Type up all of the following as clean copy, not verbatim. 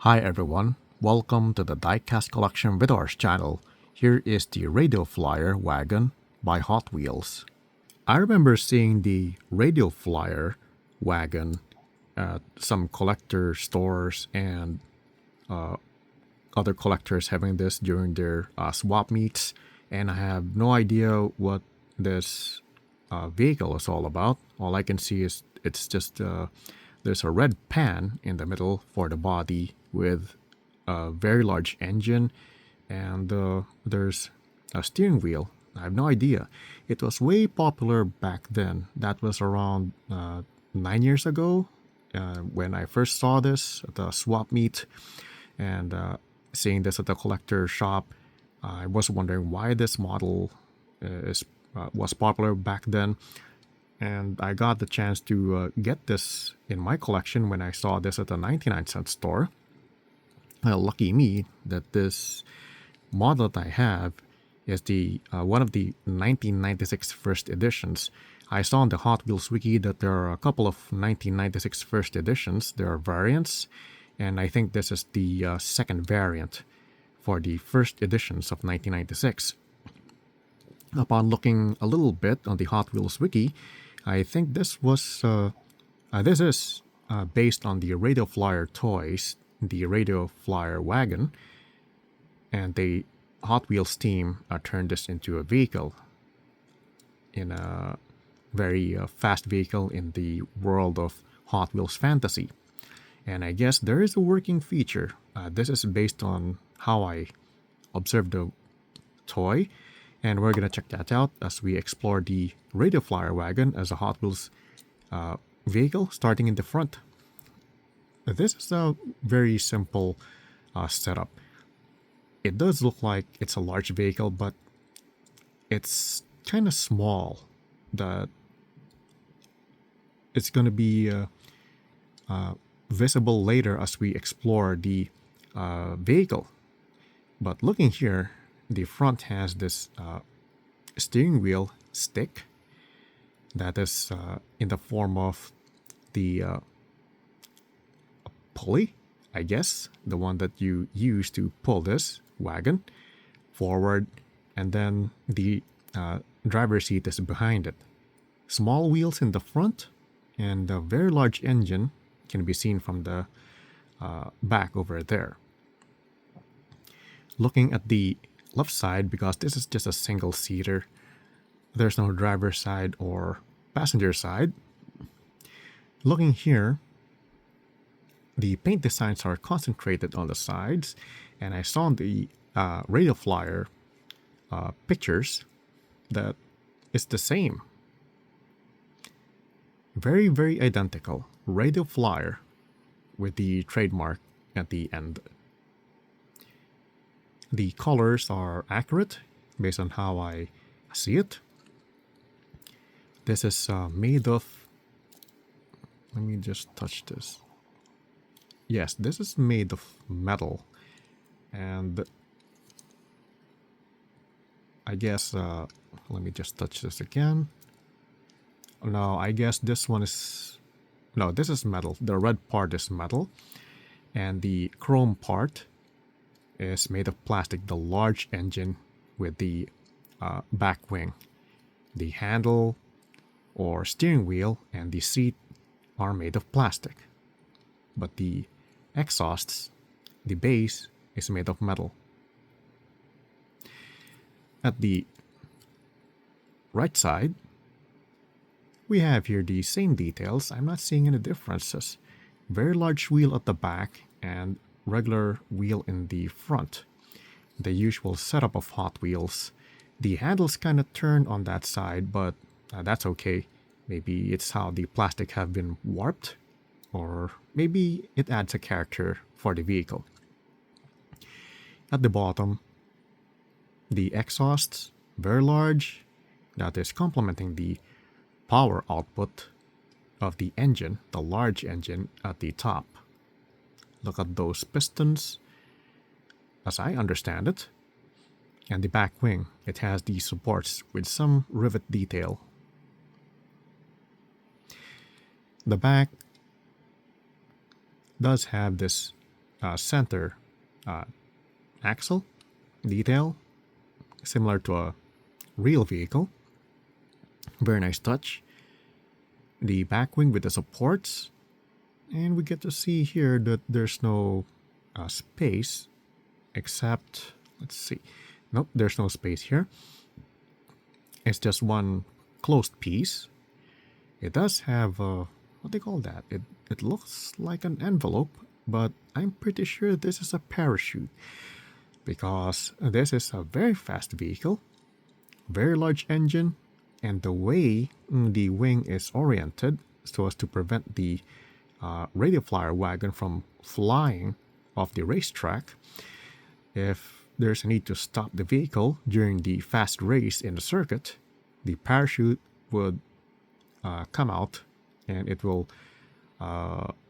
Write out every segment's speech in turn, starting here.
Hi everyone, welcome to the Diecast Collection Videos channel. Here is the Radio Flyer Wagon by Hot Wheels. I remember seeing the Radio Flyer Wagon at some collector stores and other collectors having this during their swap meets, and I have no idea what this vehicle is all about. All I can see is it's just there's a red pan in the middle for the body with a very large engine, and there's a steering wheel. I have no idea. It was way popular back then. That was around 9 years ago when I first saw this at the swap meet, and seeing this at the collector shop. I was wondering why this model was popular back then, and I got the chance to get this in my collection when I saw this at a 99-cent store. Lucky me that this model that I have is the one of the 1996 first editions. I saw on the Hot Wheels wiki that there are a couple of 1996 first editions. There are variants, and I think this is the second variant for the first editions of 1996. Upon looking a little bit on the Hot Wheels wiki, I think this is based on the Radio Flyer toys, the Radio Flyer Wagon, and the Hot Wheels team turned this into a vehicle, in a very fast vehicle in the world of Hot Wheels fantasy. And I guess there is a working feature. This is based on how I observed the toy, and we're gonna check that out as we explore the Radio Flyer Wagon as a Hot Wheels vehicle, starting in the front. This is a very simple setup. It does look like it's a large vehicle, but it's kind of small. That it's going to be visible later as we explore the vehicle. But looking here, the front has this steering wheel stick that is in the form of the pulley, I guess, the one that you use to pull this wagon forward, and then the driver's seat is behind it. Small wheels in the front, and a very large engine can be seen from the back over there. Looking at the left side, because this is just a single seater, there's no driver's side or passenger side. Looking here, the paint designs are concentrated on the sides, and I saw in the Radio Flyer pictures that it's the same. Very, very identical. Radio Flyer with the trademark at the end. The colors are accurate based on how I see it. This is made of, let me just touch this. Yes, this is made of metal, and I guess, let me just touch this again. No, I guess this one is, no, this is metal. The red part is metal, and the chrome part is made of plastic. The large engine with the back wing, the handle or steering wheel, and the seat are made of plastic, but the exhausts, the base, is made of metal. At the right side, we have here the same details. I'm not seeing any differences. Very large wheel at the back and regular wheel in the front. The usual setup of Hot Wheels. The handles kind of turn on that side, but that's okay. Maybe it's how the plastic have been warped, or maybe it adds a character for the vehicle. At the bottom, the exhausts, very large, that is complementing the power output of the engine, the large engine at the top. Look at those pistons, as I understand it. And the back wing, it has the supports with some rivet detail. The back does have this center axle detail, similar to a real vehicle. Very nice touch. The back wing with the supports, and we get to see here that there's no space except, let's see, nope, there's no space here. It's just one closed piece. It does have what they call that. It looks like an envelope, but I'm pretty sure this is a parachute because this is a very fast vehicle, very large engine, and the way the wing is oriented so as to prevent the radio flyer wagon from flying off the racetrack. If there's a need to stop the vehicle during the fast race in the circuit, the parachute would come out and it will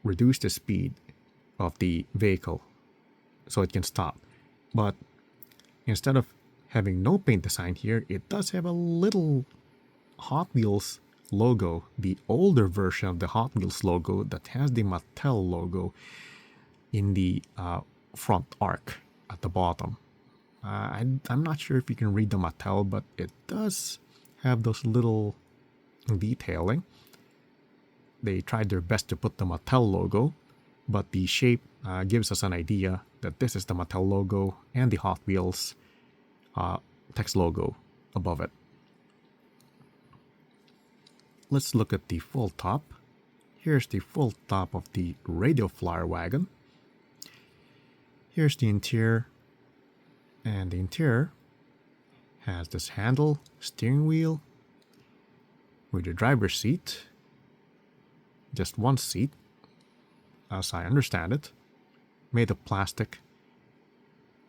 reduce the speed of the vehicle so it can stop. But instead of having no paint design here, it does have a little Hot Wheels logo, the older version of the Hot Wheels logo that has the Mattel logo in the front arc at the bottom. I'm not sure if you can read the Mattel, but it does have those little detailing. They tried their best to put the Mattel logo, but the shape gives us an idea that this is the Mattel logo and the Hot Wheels text logo above it. Let's look at the full top. Here's the full top of the Radio Flyer wagon. Here's the interior, and the interior has this handle, steering wheel, with your driver's seat, just one seat, as I understand it, made of plastic.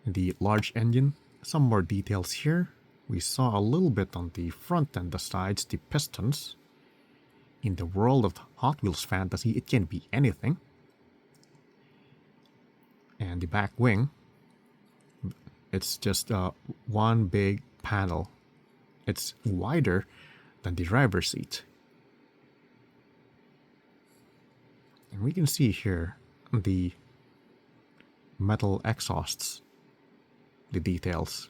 The large engine, some more details here. We saw a little bit on the front and the sides, the pistons. In the world of Hot Wheels fantasy, it can be anything. And the back wing, it's just one big panel. It's wider than the driver's seat. And we can see here the metal exhausts, the details.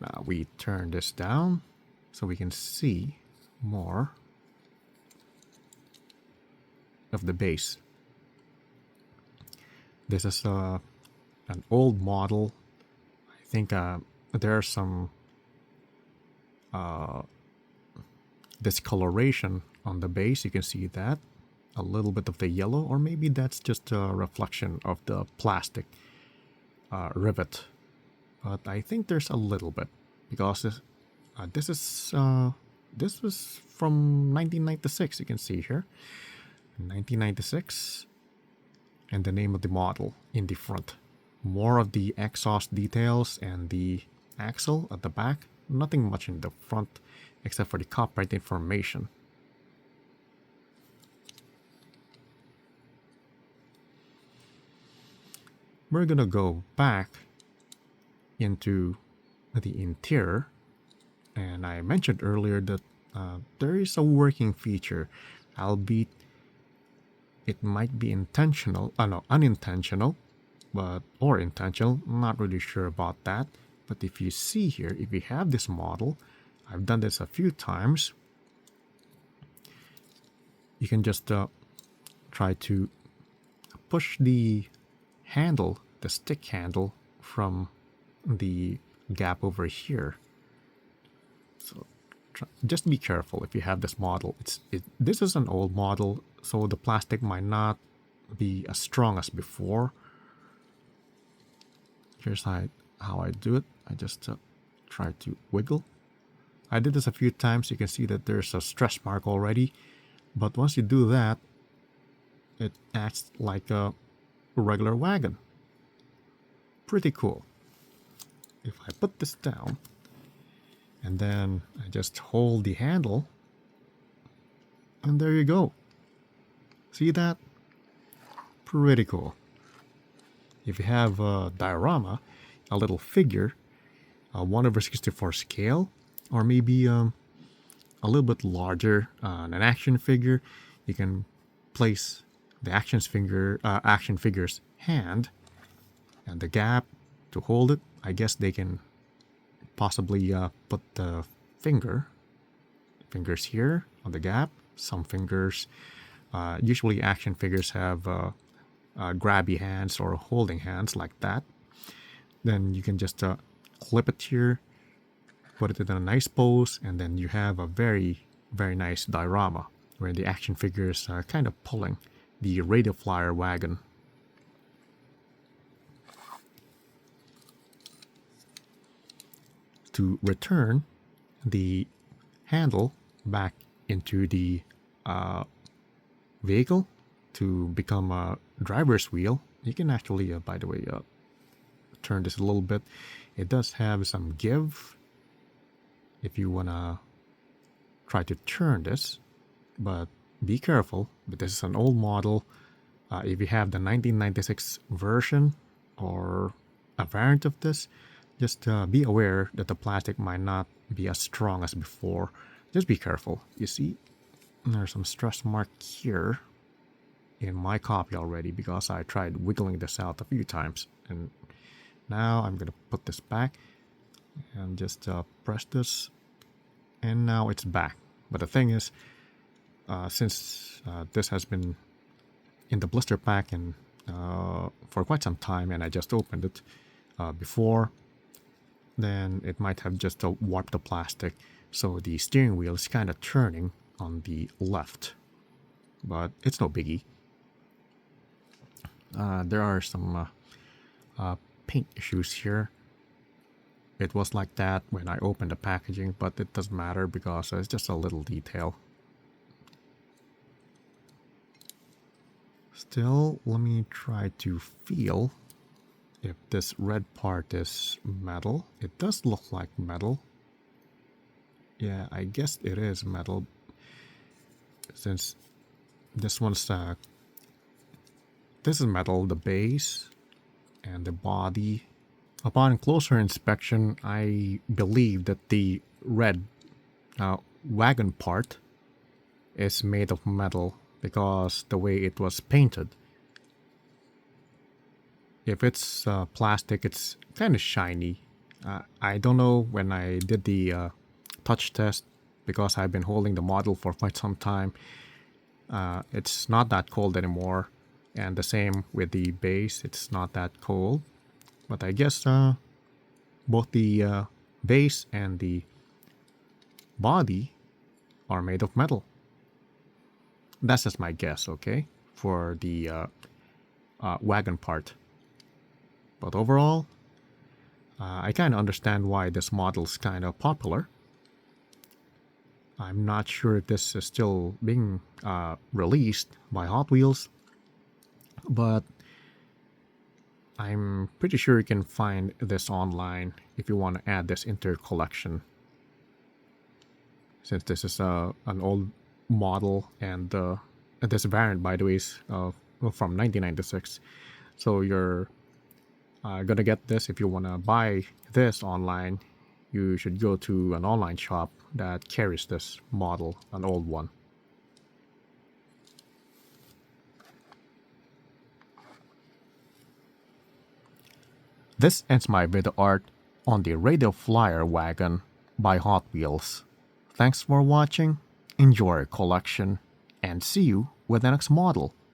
Now we turn this down so we can see more of the base. This is an old model. I think there are some discoloration on the base. You can see that. A little bit of the yellow, or maybe that's just a reflection of the plastic rivet. But I think there's a little bit because this was from 1996. You can see here, 1996, and the name of the model in the front. More of the exhaust details and the axle at the back. Nothing much in the front except for the copyright information. We're gonna go back into the interior, and I mentioned earlier that there is a working feature, albeit it might be intentional, unintentional, or intentional. I'm not really sure about that. But if you see here, if you have this model, I've done this a few times. You can just try to push the handle, the stick handle, from the gap over here. So just be careful if you have this model. This is an old model, so the plastic might not be as strong as before. Here's how I do it. I just try to wiggle. I did this a few times. You can see that there's a stretch mark already, but once you do that, it acts like a regular wagon. Pretty cool. If I put this down and then I just hold the handle, and there you go. See that? Pretty cool. If you have a diorama, a little figure, a 1/64 scale, or maybe a little bit larger, an action figure, you can place the action figure's hand and the gap to hold it. I guess they can possibly put the fingers here on the gap. Some fingers, usually action figures have grabby hands or holding hands like that. Then you can just clip it here, put it in a nice pose, and then you have a very, very nice diorama where the action figure is kind of pulling the radio flyer wagon. To return the handle back into the vehicle to become a driver's wheel, you can actually, by the way, turn this a little bit. It does have some give if you want to try to turn this, but be careful. But this is an old model. If you have the 1996 version or a variant of this, just be aware that the plastic might not be as strong as before. Just be careful. You see, there's some stress mark here in my copy already because I tried wiggling this out a few times. And now I'm going to put this back and just press this. And now it's back. But the thing is, since this has been in the blister pack and for quite some time, and I just opened it before, then it might have just warped the plastic. So the steering wheel is kind of turning on the left. But it's no biggie. There are some paint issues here. It was like that when I opened the packaging, but it doesn't matter because it's just a little detail. Still, let me try to feel if this red part is metal. It does look like metal. Yeah, I guess it is metal. Since this one's this is metal, the base and the body. Upon closer inspection, I believe that the red wagon part is made of metal because the way it was painted. If it's plastic, it's kind of shiny. I don't know when I did the touch test because I've been holding the model for quite some time. It's not that cold anymore, and the same with the base. It's not that cold, but I guess both the base and the body are made of metal. That's just my guess, okay, for the wagon part. But overall, I kind of understand why this model's kind of popular. I'm not sure if this is still being released by Hot Wheels, but I'm pretty sure you can find this online if you want to add this into your collection. Since this is an old model, and this variant, by the way, is from 1996. So you're gonna get this. If you want to buy this online, you should go to an online shop that carries this model, an old one. This ends my video art on the Radio Flyer Wagon by Hot Wheels. Thanks for watching, enjoy your collection, and see you with the next model.